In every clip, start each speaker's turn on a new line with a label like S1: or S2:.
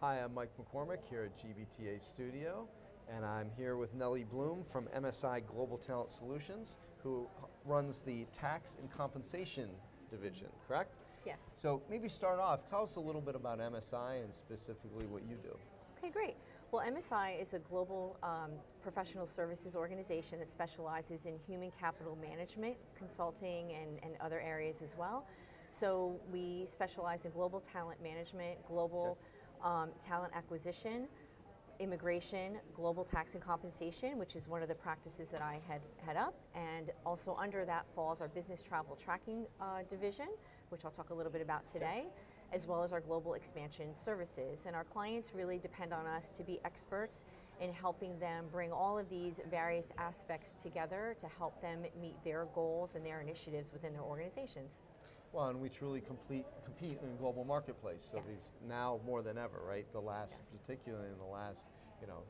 S1: Hi, I'm Mike McCormick here at GBTA Studio, and I'm here with Nellie Bloom from MSI Global Talent Solutions, who runs the Tax and Compensation Division, correct?
S2: Yes.
S1: So maybe start off, tell us a little bit about MSI and specifically what you do.
S2: Okay, great. Well, MSI is a global professional services organization that specializes in human capital management, consulting, and other areas as well. So we specialize in global talent management, global talent acquisition, immigration, global tax and compensation, which is one of the practices that I head up, and also under that falls our business travel tracking division, which I'll talk a little bit about today, as well as our global expansion services. And our clients really depend on us to be experts in helping them bring all of these various aspects together to help them meet their goals and their initiatives within their organizations.
S1: Well, and we truly compete in a global marketplace. So
S2: Yes.
S1: these now more than ever, right? The last,
S2: Yes.
S1: particularly in the last,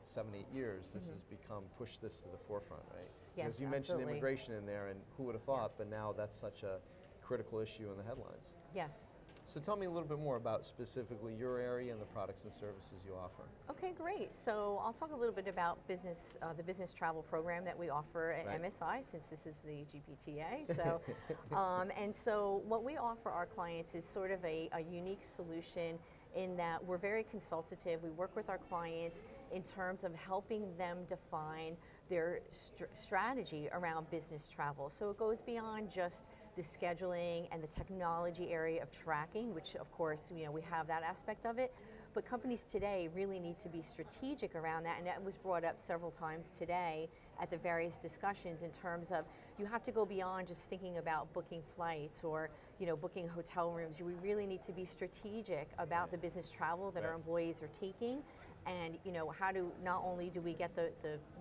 S1: 7-8 years, this has become pushed this to the forefront, right?
S2: Yes,
S1: Because you mentioned
S2: absolutely.
S1: immigration in there, and who would have thought?
S2: Yes.
S1: But now that's such a critical issue in the headlines.
S2: Yes.
S1: So tell me a little bit more about specifically your area and the products and services you offer.
S2: Okay, great. So I'll talk a little bit about business, the business travel program that we offer at
S1: Right.
S2: MSI, since this is the GBTA. So, and so what we offer our clients is sort of a unique solution in that we're very consultative. We work with our clients in terms of helping them define their strategy around business travel. So it goes beyond just the scheduling and the technology area of tracking, which of course, we have that aspect of it, but companies today really need to be strategic around that, and that was brought up several times today at the various discussions in terms of you have to go beyond just thinking about booking flights or booking hotel rooms. We really need to be strategic about the business travel that our employees are taking, and how do not only do we get the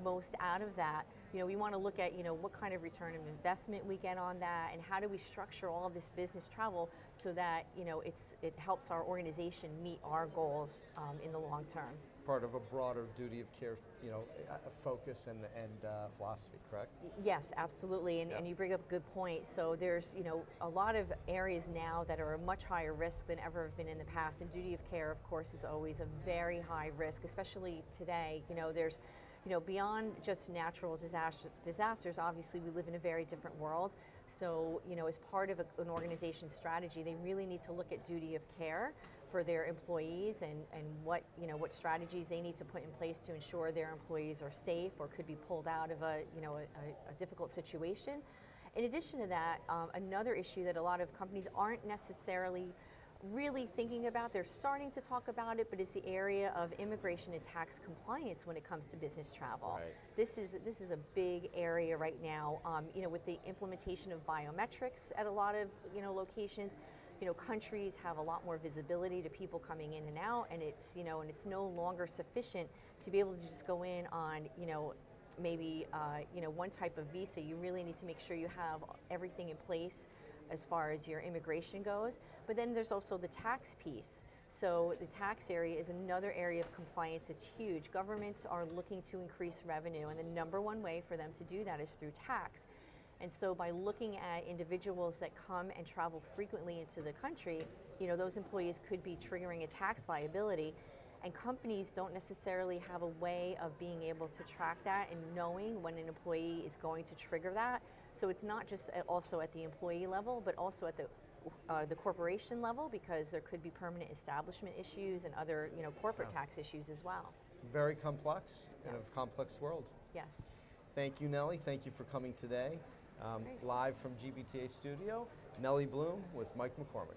S2: most out of that, we want to look at what kind of return of investment we get on that, and how do we structure all of this business travel so that it helps our organization meet our goals in the long term.
S1: Part of a broader duty of care, focus and philosophy, correct?
S2: Yes, absolutely, and you bring up a good point. So there's a lot of areas now that are a much higher risk than ever have been in the past, and duty of care, of course, is always a very high risk, especially today. There's beyond just natural disasters, obviously we live in a very different world. So, as part of an organization's strategy, they really need to look at duty of care for their employees and what strategies they need to put in place to ensure their employees are safe or could be pulled out of a difficult situation. In addition to that, another issue that a lot of companies aren't necessarily really thinking about, they're starting to talk about it, but it's the area of immigration and tax compliance when it comes to business travel.
S1: Right.
S2: This is a big area right now. With the implementation of biometrics at a lot of locations, countries have a lot more visibility to people coming in and out, and it's no longer sufficient to be able to just go in on maybe one type of visa. You really need to make sure you have everything in place as far as your immigration goes. But then there's also the tax piece. So the tax area is another area of compliance that's huge. Governments are looking to increase revenue, and the number one way for them to do that is through tax. And so by looking at individuals that come and travel frequently into the country, those employees could be triggering a tax liability. And companies don't necessarily have a way of being able to track that and knowing when an employee is going to trigger that. So it's not just also at the employee level, but also at the corporation level, because there could be permanent establishment issues and other corporate tax issues as well.
S1: Very complex in a
S2: Yes.
S1: complex world.
S2: Yes.
S1: Thank you, Nellie. Thank you for coming today. Live from GBTA Studio, Nellie Bloom with Mike McCormick.